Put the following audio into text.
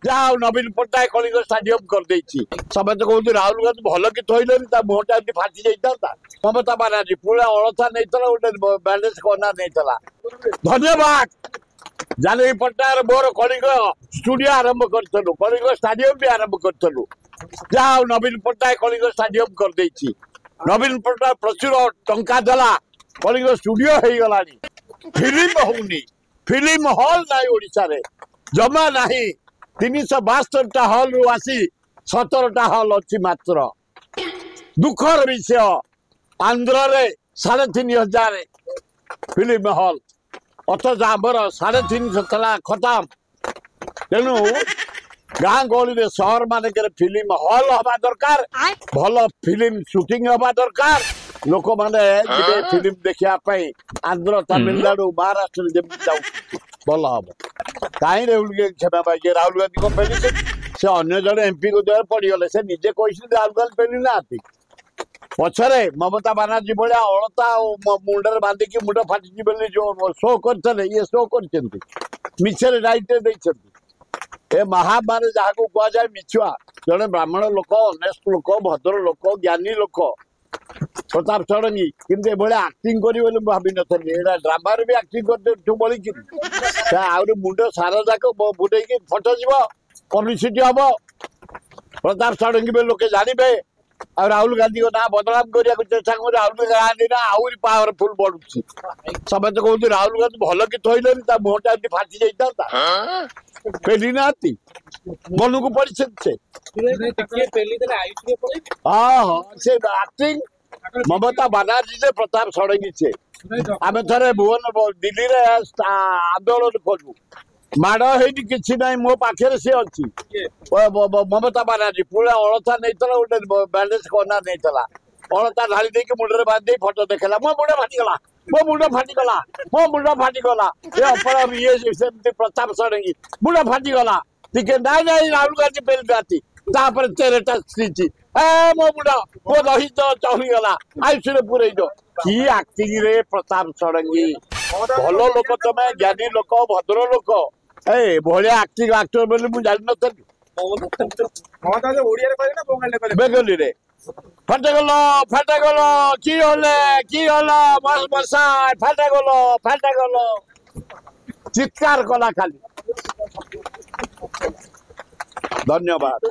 जाओ नवीन पट्टनायक कलिंग स्टाडियम कर देछि समस्त कहते राहुल गांधी भल कि थोइलेनी ता मुहटा एमती फाटी जाइता ममता बानार्जी पूरा अळसा नहीं गोटे बैंडेज कना नहीं धन्यवाद जानवी पट्टनायक मोर कलिंग स्टूडियो आरंभ करूँ कलिंग स्टाडियम भी आरंभ करूँ जाओ नवीन पट्टनायक कलिंग स्टाडियम कर देछि नवीन पट्टनायक प्रचुर टंका देला कलिंग स्टूडियो हो गलानी फिल्म होनी फिल्म हॉल नहीं ओडिशा रे जमा नहीं 372 हॉल रु आसी 17टा हॉल अच्छी मात्र दुखर विषय आंध्र रे 3500 फिल्म हॉल अथच आमर 350 खत्म तेणु गाँ गहली सहर मानक फिल्म हॉल हवा दरकार भल फिल्म शूटिंग हवा दरकार लोक मैंने फिल्म देखापी आंध्र तमिलनाडु महाराष्ट्र जमी जाऊ भल हम कहीं क्षमा पाई राहुल गांधी को पेली से अन्य जड़े एमपी को द्वारा पड़गले से निजे कही राहुल गांधी पेली ना पछरे ममता बानार्जी भाया अलता मुंडे बांधिकी मुंड फाटी बोली जो शो करते ये शो कर मिछरे राइट ए महामारी जहाँ को कह जाए मिछुआ जड़े ब्राह्मण लोक अनेस्ट लोक भद्र लोक ज्ञानी लोक प्रताप षडंगी किंतु ये आक्टिंग कर भावी नी ड्रामा भी आक्टिंग कर बोली आहरी मुंड सारा जाक बुटे फटो जीव पब्लिसिटी हम प्रताप षडंगी लोके जानवे आ राहुल गांधी को ना बदनाम करने को चेष्टा कर राहुल गांधी ना आहरी पावरफुल बढ़ुची समस्त कहते राहुल गांधी भल कि थोइलेनी ता मुहटा एमती फाटी जाइता पेली ना मन को पड़ी से हाँ से एक्टिंग ममता बानार्जी से प्रताप षडंगी से आम थे भुवन दिल्ली रे आंदोलन कलु माड़ कि मो पाखे सी अच्छी ममता बानार्जी पूरा अलसा नहीं गोटे बैंडेज कना नहीं अलता ढाली दे मुंडे बांधे फटो देखला मो मुंड फाटीगला मो मुंड फाटीगला मो मुंड फाटीगला ये अपराध ये प्रताप षडंगी मुंड फाटीगला टिके नाई नाई राहुल गांधी पेली जाती तेरटा स्त्री मो मुंड मो दही तो चलीगला आयुष पूरे कि आक्टिंग रे प्रताप षडंगी भल लोक तमें ज्ञानी लोक भद्र लोक ए भाया आक्टिंग आक्टर बोली मुझे जानी बेंगली रे फटेगल कि बस बसाय फटेगल चित्कार कला खाली धन्यवाद।